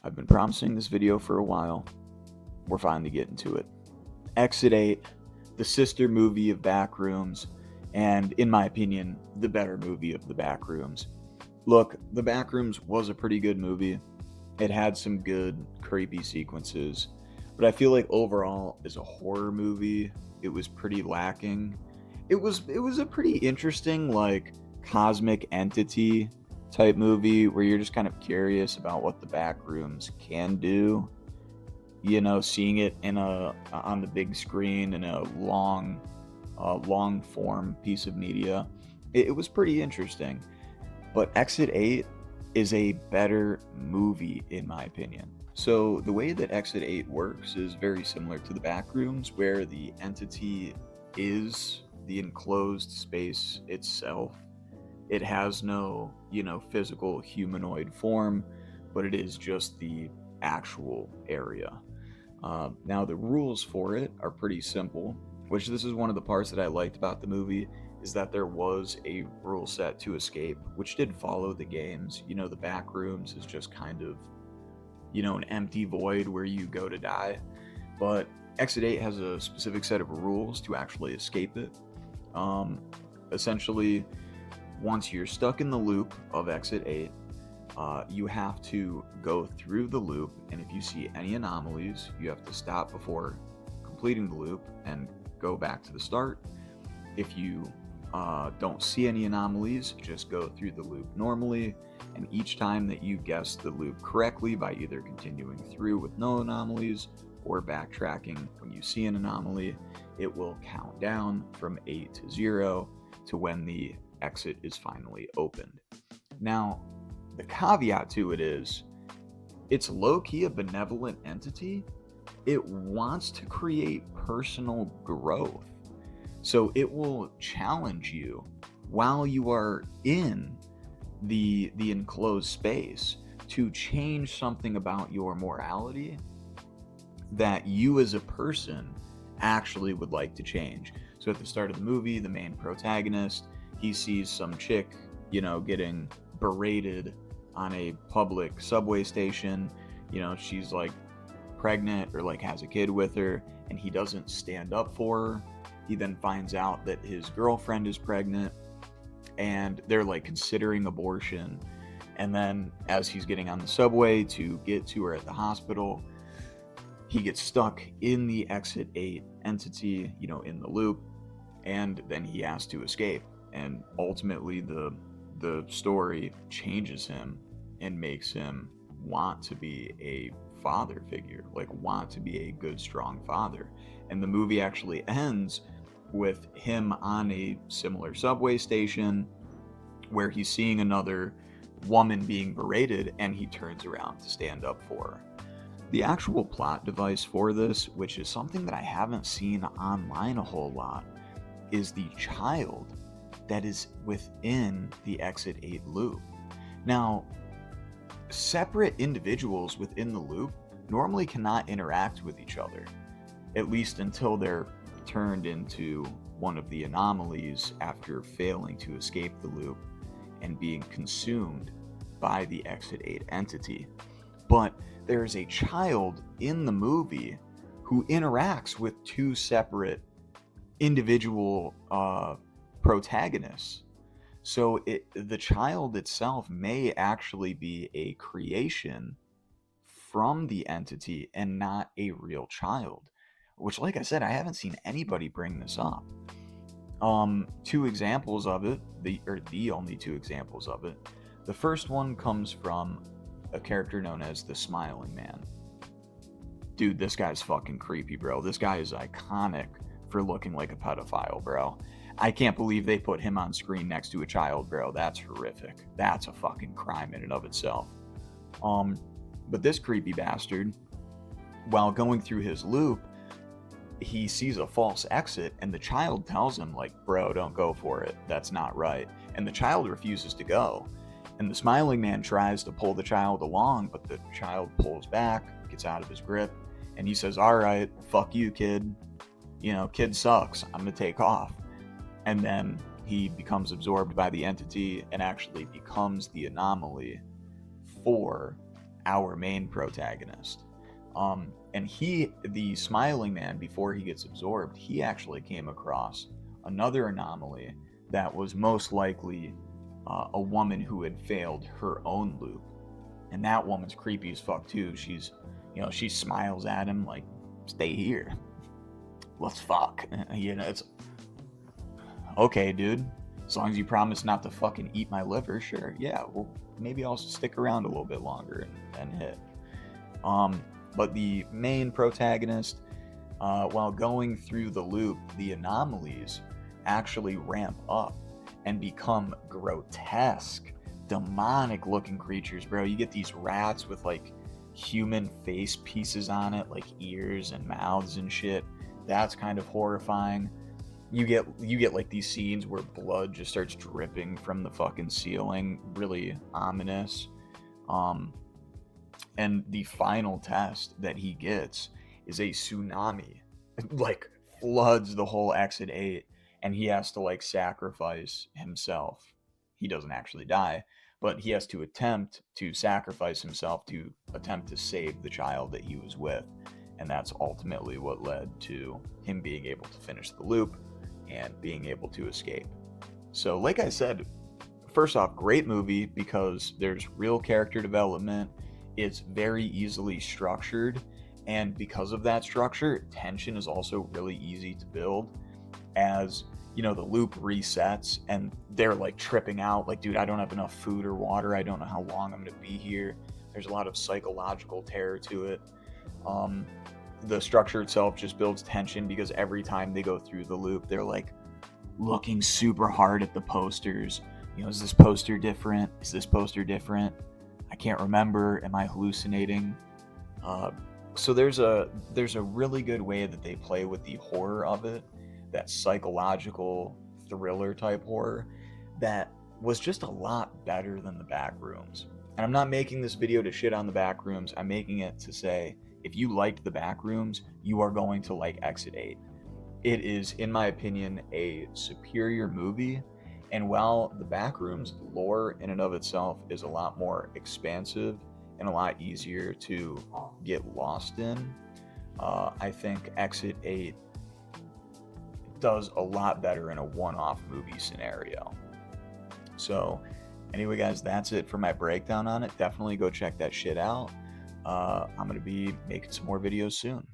I've been promising this video for a while. We're finally getting to it. Exit 8, the sister movie of Backrooms, and in my opinion, the better movie of the Backrooms. Look, the Backrooms was a pretty good movie. It had some good, creepy sequences, but I feel like overall, as a horror movie, it was pretty lacking. It was a pretty interesting, like, cosmic entity type movie where you're just kind of curious about what the Backrooms can do. Seeing it in a on the big screen in a long form piece of media, it was pretty interesting. But Exit 8 is a better movie, in my opinion. So, the way that Exit 8 works is very similar to the Backrooms, where the entity is the enclosed space itself. It has no, physical humanoid form, but it is just the actual area. Now, the rules for it are pretty simple, which this is one of the parts that I liked about the movie, is that there was a rule set to escape, which did follow the games. The back rooms is just kind of, an empty void where you go to die. But Exit 8 has a specific set of rules to actually escape it. Essentially, once you're stuck in the loop of Exit 8, you have to go through the loop, and if you see any anomalies, you have to stop before completing the loop and go back to the start. If you don't see any anomalies, just go through the loop normally, and each time that you guess the loop correctly by either continuing through with no anomalies or backtracking when you see an anomaly, it will count down from 8 to 0 to when the exit is finally opened. Now, the caveat to it is, it's low-key a benevolent entity. It wants to create personal growth. So it will challenge you while you are in the enclosed space to change something about your morality that you as a person actually would like to change. So at the start of the movie, the main protagonist, he sees some chick, getting berated on a public subway station. She's like pregnant or like has a kid with her, and he doesn't stand up for her. He then finds out that his girlfriend is pregnant and they're like considering abortion. And then as he's getting on the subway to get to her at the hospital, he gets stuck in the Exit 8 entity, in the loop, and then he has to escape. And ultimately the story changes him and makes him want to be a father figure, like want to be a good, strong father. And the movie actually ends with him on a similar subway station where he's seeing another woman being berated and he turns around to stand up for her. The actual plot device for this, which is something that I haven't seen online a whole lot, is the child that is within the Exit 8 loop. Now, separate individuals within the loop normally cannot interact with each other, at least until they're turned into one of the anomalies after failing to escape the loop and being consumed by the Exit 8 entity. But there is a child in the movie who interacts with two separate individual protagonists. So the child itself may actually be a creation from the entity and not a real child. Which, like I said, I haven't seen anybody bring this up. Two examples of it, the only two examples of it. The first one comes from a character known as the Smiling Man. Dude, this guy's fucking creepy, bro. This guy is iconic for looking like a pedophile, bro. I can't believe they put him on screen next to a child, bro. That's horrific. That's a fucking crime in and of itself. But this creepy bastard, while going through his loop, he sees a false exit, and the child tells him, like, bro, don't go for it. That's not right. And the child refuses to go. And the Smiling Man tries to pull the child along, but the child pulls back, gets out of his grip, and he says, all right, fuck you, kid. Kid sucks. I'm going to take off. And then he becomes absorbed by the entity and actually becomes the anomaly for our main protagonist. And the smiling man, before he gets absorbed, he actually came across another anomaly that was most likely a woman who had failed her own loop. And that woman's creepy as fuck too. She smiles at him like, "Stay here, let's fuck." It's okay, dude. As long as you promise not to fucking eat my liver, sure. Yeah, well, maybe I'll stick around a little bit longer and hit. But the main protagonist, while going through the loop, the anomalies actually ramp up and become grotesque, demonic looking creatures, bro. You get these rats with like human face pieces on it, like ears and mouths and shit. That's kind of horrifying. You get like these scenes where blood just starts dripping from the fucking ceiling, really ominous. And the final test that he gets is a tsunami, like floods the whole exit 8, and he has to like sacrifice himself. He doesn't actually die, but he has to attempt to sacrifice himself to attempt to save the child that he was with. And that's ultimately what led to him being able to finish the loop and being able to escape. So, like I said, first off, great movie because there's real character development. It's very easily structured, and because of that structure, tension is also really easy to build. As the loop resets and they're like tripping out, like, dude, I don't have enough food or water. I don't know how long I'm going to be here. There's a lot of psychological terror to it. The structure itself just builds tension because every time they go through the loop, they're like looking super hard at the posters. Is this poster different? Is this poster different? I can't remember. Am I hallucinating? So there's a really good way that they play with the horror of it, that psychological thriller type horror, that was just a lot better than the Backrooms. And I'm not making this video to shit on the Backrooms. I'm making it to say, if you liked the Backrooms, you are going to like Exit 8. It is, in my opinion, a superior movie. And while the Backrooms lore in and of itself is a lot more expansive and a lot easier to get lost in, I think Exit 8 does a lot better in a one-off movie scenario. So anyway, guys, that's it for my breakdown on it. Definitely go check that shit out. I'm going to be making some more videos soon.